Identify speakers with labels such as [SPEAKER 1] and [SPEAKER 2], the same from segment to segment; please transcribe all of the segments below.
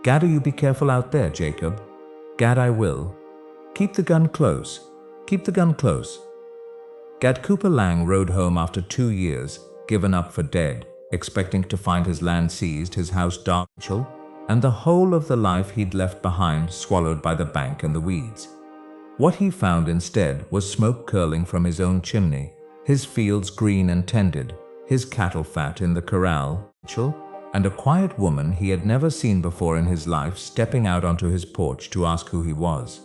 [SPEAKER 1] Gad, you be careful out there, Jacob. Gad, I will. Keep the gun close. Keep the gun close. Gad Cooper Lang rode home after 2 years, given up for dead, expecting to find his land seized, his house dark, and the whole of the life he'd left behind swallowed by the bank and the weeds. What he found instead was smoke curling from his own chimney, his fields green and tended, his cattle fat in the corral, and a quiet woman he had never seen before in his life stepping out onto his porch to ask who he was.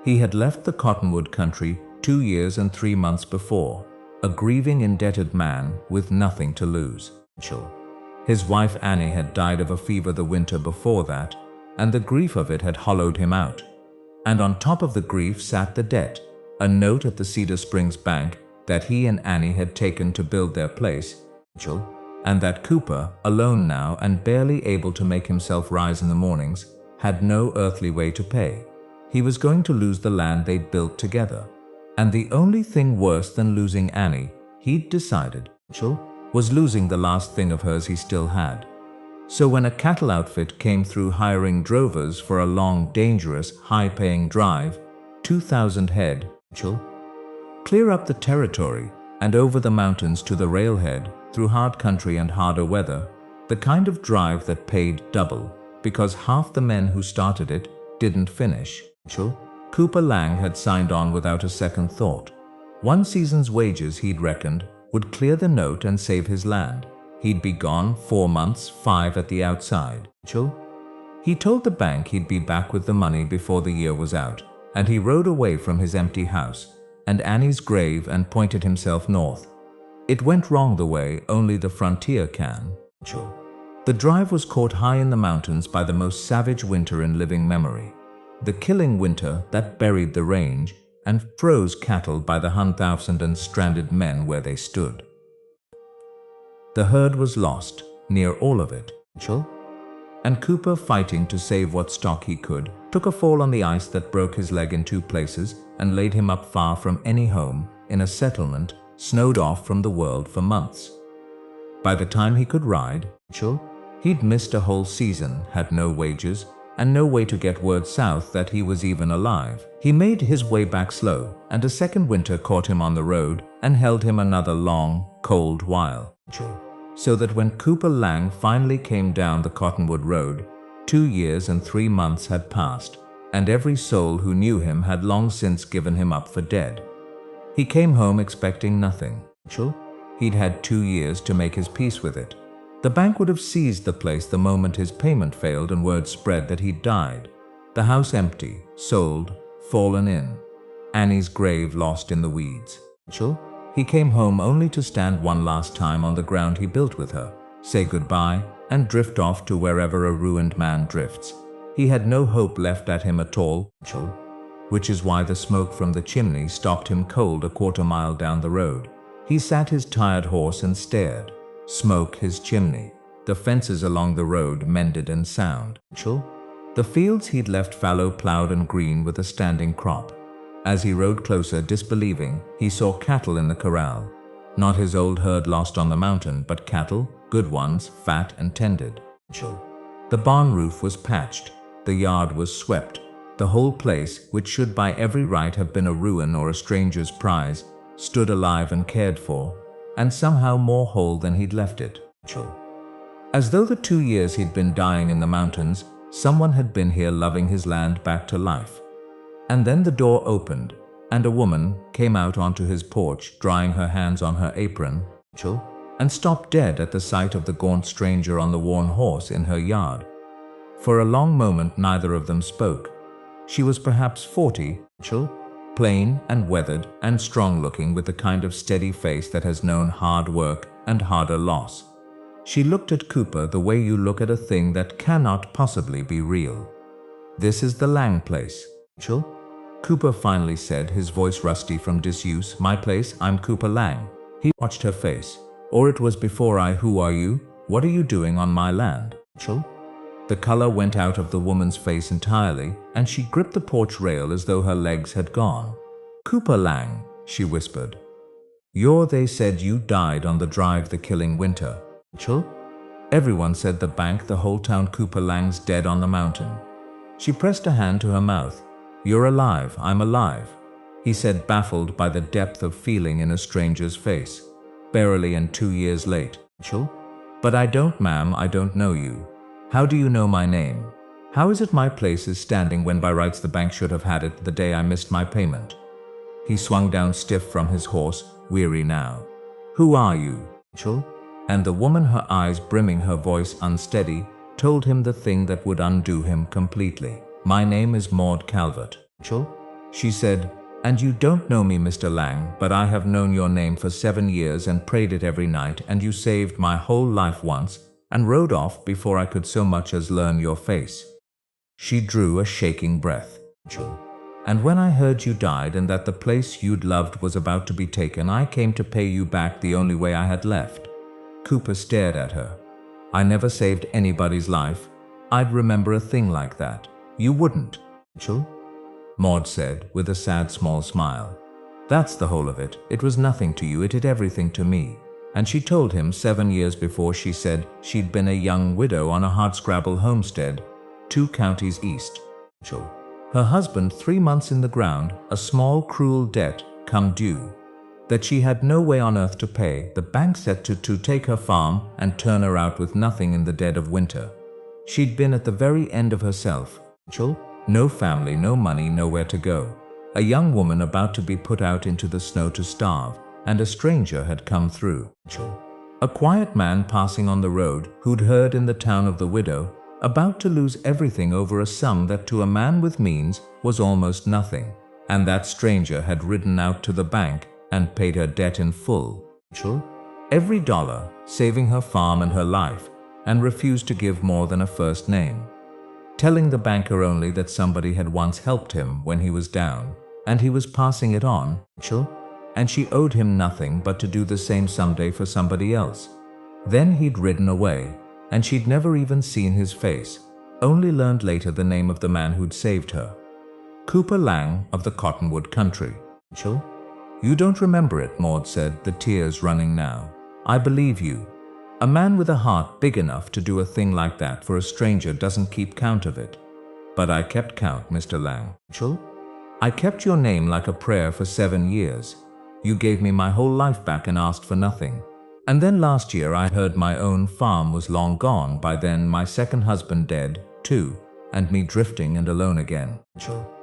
[SPEAKER 1] He had left the cottonwood country 2 years and 3 months before, a grieving, indebted man with nothing to lose. His wife Annie had died of a fever the winter before that, and the grief of it had hollowed him out. And on top of the grief sat the debt, a note at the Cedar Springs Bank that he and Annie had taken to build their place, and that Cooper, alone now and barely able to make himself rise in the mornings, had no earthly way to pay. He was going to lose the land they'd built together. And the only thing worse than losing Annie, he'd decided, was losing the last thing of hers he still had. So when a cattle outfit came through hiring drovers for a long, dangerous, high-paying drive, 2,000 head, clear up the territory and over the mountains to the railhead, through hard country and harder weather, the kind of drive that paid double, because half the men who started it didn't finish, Cooper Lang had signed on without a second thought. 1 season's wages, he'd reckoned, would clear the note and save his land. He'd be gone 4 months, 5 at the outside. He told the bank he'd be back with the money before the year was out, and he rode away from his empty house and Annie's grave and pointed himself north. It went wrong the way only the frontier can. The drive was caught high in the mountains by the most savage winter in living memory. The killing winter that buried the range and froze cattle by the 100,000 and stranded men where they stood. The herd was lost, near all of it, and Cooper, fighting to save what stock he could, took a fall on the ice that broke his leg in 2 places and laid him up far from any home, in a settlement, snowed off from the world for months. By the time he could ride, he'd missed a whole season, had no wages, and no way to get word south that he was even alive. He made his way back slow, and a second winter caught him on the road and held him another long, cold while. So that when Cooper Lang finally came down the Cottonwood Road, 2 years and 3 months had passed, and every soul who knew him had long since given him up for dead. He came home expecting nothing. He'd had 2 years to make his peace with it. The bank would have seized the place the moment his payment failed and word spread that he'd died. The house empty, sold, fallen in. Annie's grave lost in the weeds. He came home only to stand one last time on the ground he built with her, say goodbye, and drift off to wherever a ruined man drifts. He had no hope left at him at all, which is why the smoke from the chimney stopped him cold a quarter-mile down the road. He sat his tired horse and stared. Smoke his chimney, the fences along the road mended and sound. The fields he'd left fallow, plowed and green with a standing crop. As he rode closer, disbelieving, he saw cattle in the corral. Not his old herd lost on the mountain, but cattle, good ones, fat and tended. The barn roof was patched, the yard was swept. The whole place, which should by every right have been a ruin or a stranger's prize, stood alive and cared for, and somehow more whole than he'd left it. As though the 2 years he'd been dying in the mountains, someone had been here loving his land back to life. And then the door opened, and a woman came out onto his porch, drying her hands on her apron, and stopped dead at the sight of the gaunt stranger on the worn horse in her yard. For a long moment neither of them spoke. She was perhaps 40, plain and weathered and strong-looking, with the kind of steady face that has known hard work and harder loss. She looked at Cooper the way you look at a thing that cannot possibly be real. "This is the Lang place, Cooper finally said, his voice rusty from disuse. "My place, I'm Cooper Lang." He watched her face. "Or it was before I. Who are you? What are you doing on my land?" The color went out of the woman's face entirely, and she gripped the porch rail as though her legs had gone. "Cooper Lang," she whispered. "They said you died on the drive the killing winter." Everyone said the bank, the whole town. Cooper Lang's dead on the mountain. She pressed a hand to her mouth. You're alive, I'm alive, he said, baffled by the depth of feeling in a stranger's face. Barely, and 2 years late. Rachel? But I don't, ma'am, I don't know you. How do you know my name? How is it my place is standing when by rights the bank should have had it the day I missed my payment? He swung down stiff from his horse, weary now. Who are you, Rachel? And the woman, her eyes brimming, her voice unsteady, told him the thing that would undo him completely. My name is Maud Calvert, Rachel, she said, and you don't know me, Mr. Lang, but I have known your name for 7 years and prayed it every night, and you saved my whole life once and rode off before I could so much as learn your face. She drew a shaking breath. Rachel, and when I heard you died and that the place you'd loved was about to be taken, I came to pay you back the only way I had left. Cooper stared at her. I never saved anybody's life. I'd remember a thing like that. You wouldn't, Rachel? Maud said with a sad small smile. That's the whole of it. It was nothing to you, it did everything to me. And she told him 7 years before she said she'd been a young widow on a hardscrabble homestead, 2 counties east. Rachel. Her husband 3 months in the ground, a small cruel debt come due, that she had no way on earth to pay. The bank set to take her farm and turn her out with nothing in the dead of winter. She'd been at the very end of herself. Rachel? No family, no money, nowhere to go. A young woman about to be put out into the snow to starve, and a stranger had come through. Rachel. A quiet man passing on the road who'd heard in the town of the widow, about to lose everything over a sum that to a man with means was almost nothing. And that stranger had ridden out to the bank and paid her debt in full. Rachel. Every dollar, saving her farm and her life, and refused to give more than a first name. Telling the banker only that somebody had once helped him when he was down, and he was passing it on, Rachel, and she owed him nothing but to do the same someday for somebody else. Then he'd ridden away, and she'd never even seen his face, only learned later the name of the man who'd saved her. Cooper Lang of the Cottonwood country. Rachel? You don't remember it, Maud said, the tears running now. I believe you. A man with a heart big enough to do a thing like that for a stranger doesn't keep count of it. But I kept count, Mr. Lang. Rachel? I kept your name like a prayer for 7 years. You gave me my whole life back and asked for nothing. And then last year I heard my own farm was long gone, by then my second husband dead, too, and me drifting and alone again. Rachel?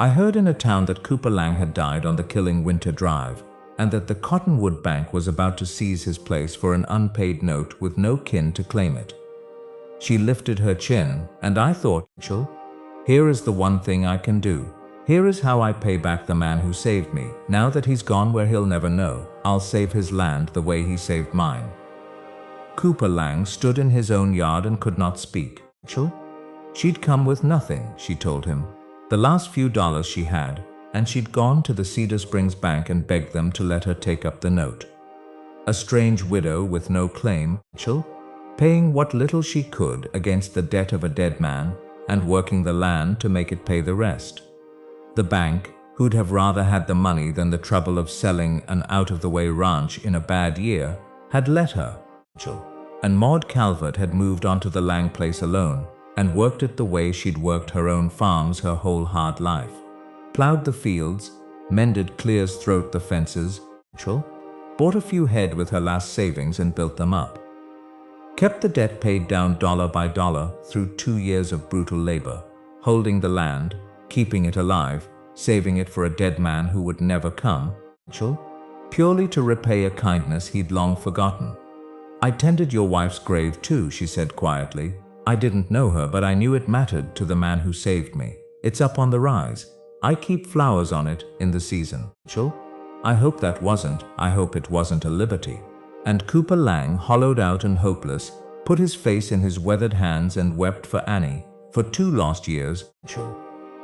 [SPEAKER 1] I heard in a town that Cooper Lang had died on the killing winter drive, and that the Cottonwood Bank was about to seize his place for an unpaid note with no kin to claim it. She lifted her chin, and I thought, Rachel, here is the one thing I can do. Here is how I pay back the man who saved me. Now that he's gone where he'll never know, I'll save his land the way he saved mine. Cooper Lang stood in his own yard and could not speak. Rachel? She'd come with nothing, she told him. The last few dollars she had, and she'd gone to the Cedar Springs Bank and begged them to let her take up the note. A strange widow with no claim, Rachel, paying what little she could against the debt of a dead man and working the land to make it pay the rest. The bank, who'd have rather had the money than the trouble of selling an out-of-the-way ranch in a bad year, had let her, Rachel, and Maud Calvert had moved on to the Lang place alone and worked it the way she'd worked her own farms her whole hard life. Plowed the fields, mended Clear's throat the fences, Rachel, bought a few head with her last savings and built them up. Kept the debt paid down dollar by dollar through 2 years of brutal labor, holding the land, keeping it alive, saving it for a dead man who would never come, Rachel, purely to repay a kindness he'd long forgotten. I tended your wife's grave too, she said quietly. I didn't know her, but I knew it mattered to the man who saved me. It's up on the rise. I keep flowers on it in the season. Rachel? I hope it wasn't a liberty. And Cooper Lang, hollowed out and hopeless, put his face in his weathered hands and wept for Annie, for 2 lost years, Rachel,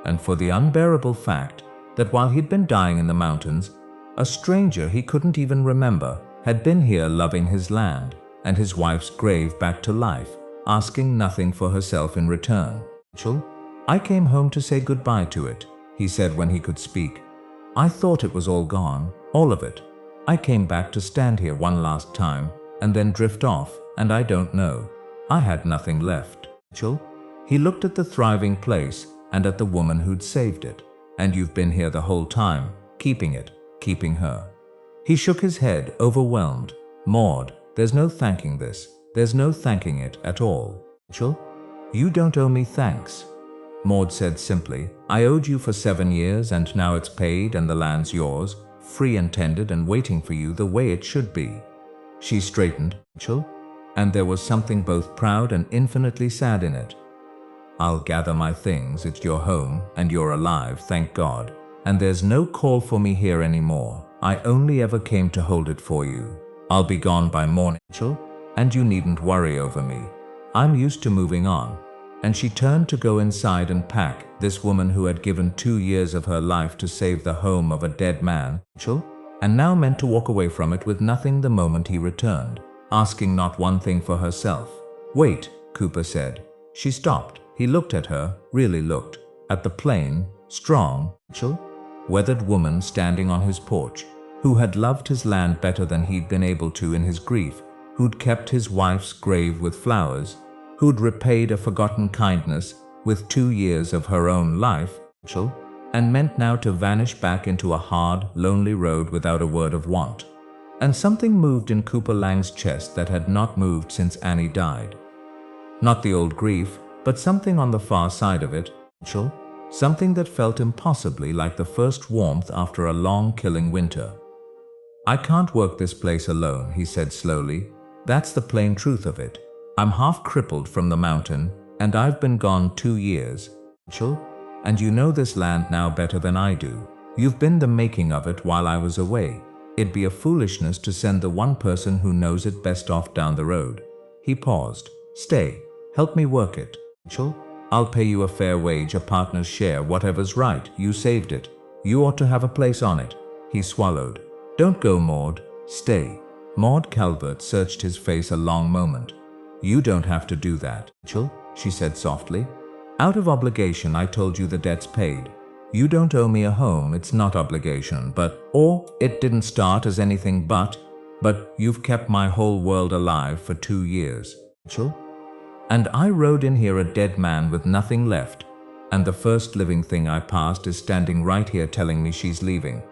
[SPEAKER 1] and for the unbearable fact that while he'd been dying in the mountains, a stranger he couldn't even remember had been here loving his land and his wife's grave back to life, asking nothing for herself in return. Rachel, I came home to say goodbye to it, he said when he could speak. I thought it was all gone, all of it. I came back to stand here one last time and then drift off, and I don't know. I had nothing left. Rachel? He looked at the thriving place and at the woman who'd saved it. And you've been here the whole time, keeping it, keeping her. He shook his head, overwhelmed. Maud, there's no thanking this. There's no thanking it at all. Rachel? You don't owe me thanks. Maud said simply, I owed you for 7 years and now it's paid and the land's yours, free and tended and waiting for you the way it should be. She straightened, Rachel, and there was something both proud and infinitely sad in it. I'll gather my things, it's your home, and you're alive, thank God. And there's no call for me here anymore. I only ever came to hold it for you. I'll be gone by morning, Rachel, and you needn't worry over me. I'm used to moving on. And she turned to go inside and pack, this woman who had given 2 years of her life to save the home of a dead man, Rachel, and now meant to walk away from it with nothing the moment he returned, asking not one thing for herself. Wait, Cooper said. She stopped. He looked at her, really looked, at the plain, strong, Rachel, weathered woman standing on his porch, who had loved his land better than he'd been able to in his grief, who'd kept his wife's grave with flowers, who'd repaid a forgotten kindness with 2 years of her own life, Rachel, and meant now to vanish back into a hard, lonely road without a word of want. And something moved in Cooper Lang's chest that had not moved since Annie died. Not the old grief, but something on the far side of it, Rachel, something that felt impossibly like the first warmth after a long killing winter. I can't work this place alone, he said slowly. That's the plain truth of it. I'm half crippled from the mountain, and I've been gone 2 years, Rachel, and you know this land now better than I do. You've been the making of it while I was away. It'd be a foolishness to send the one person who knows it best off down the road. He paused. Stay, help me work it. Rachel, I'll pay you a fair wage, a partner's share, whatever's right. You saved it. You ought to have a place on it. He swallowed. Don't go, Maud. Stay. Maud Calvert searched his face a long moment. You don't have to do that, Rachel, she said softly. Out of obligation, I told you the debt's paid. You don't owe me a home, it's not obligation, or it didn't start as anything but you've kept my whole world alive for 2 years, Rachel. And I rode in here a dead man with nothing left, and the first living thing I passed is standing right here telling me she's leaving.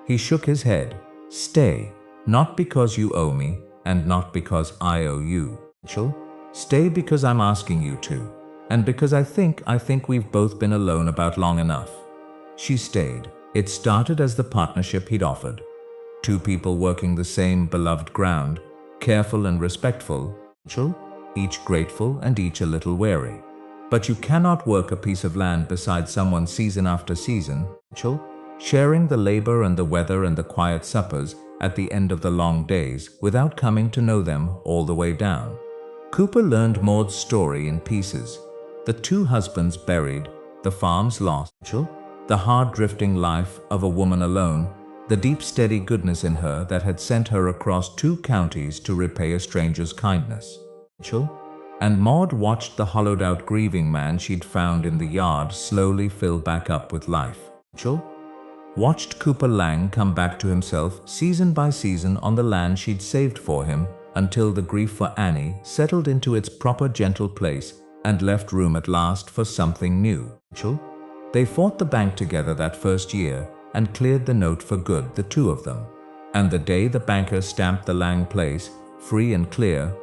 [SPEAKER 1] He shook his head. Stay, not because you owe me, and not because I owe you, Rachel. Stay because I'm asking you to, and because I think we've both been alone about long enough. She stayed. It started as the partnership he'd offered. 2 people working the same beloved ground, careful and respectful, Rachel, each grateful and each a little wary. But you cannot work a piece of land beside someone season after season, Rachel, sharing the labor and the weather and the quiet suppers at the end of the long days without coming to know them all the way down. Cooper learned Maud's story in pieces. The 2 husbands buried, the farms lost, Rachel, the hard drifting life of a woman alone, the deep steady goodness in her that had sent her across 2 counties to repay a stranger's kindness. Rachel, and Maud watched the hollowed out grieving man she'd found in the yard slowly fill back up with life. Rachel watched Cooper Lang come back to himself season by season on the land she'd saved for him until the grief for Annie settled into its proper gentle place and left room at last for something new. Rachel, they fought the bank together that first year and cleared the note for good, the 2 of them. And the day the banker stamped the Lang place, free and clear,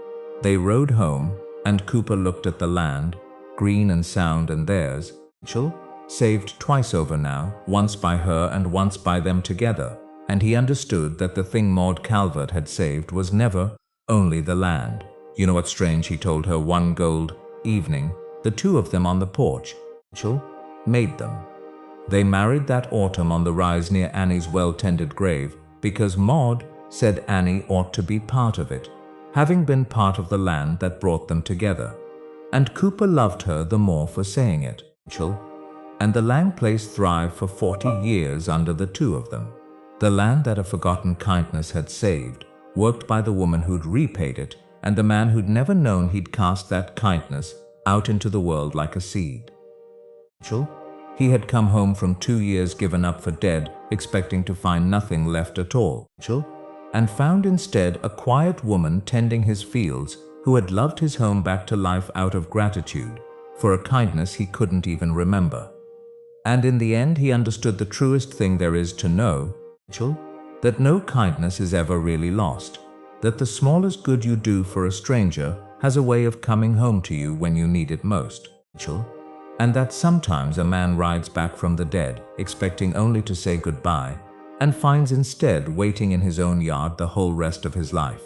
[SPEAKER 1] they rode home, and Cooper looked at the land, green and sound and theirs, Rachel, saved twice over now, once by her and once by them together, and he understood that the thing Maud Calvert had saved was never only the land. You know what's strange, he told her one gold evening, the 2 of them on the porch, Rachel, made them. They married that autumn on the rise near Annie's well-tended grave because Maud said Annie ought to be part of it, having been part of the land that brought them together. And Cooper loved her the more for saying it, Rachel. And the Lang place thrived for 40 years under the 2 of them. The land that a forgotten kindness had saved, worked by the woman who'd repaid it, and the man who'd never known he'd cast that kindness out into the world like a seed. Rachel, he had come home from 2 years given up for dead, expecting to find nothing left at all, Rachel, and found instead a quiet woman tending his fields who had loved his home back to life out of gratitude for a kindness he couldn't even remember. And in the end, he understood the truest thing there is to know, that no kindness is ever really lost, that the smallest good you do for a stranger has a way of coming home to you when you need it most, and that sometimes a man rides back from the dead, expecting only to say goodbye, and finds instead waiting in his own yard the whole rest of his life.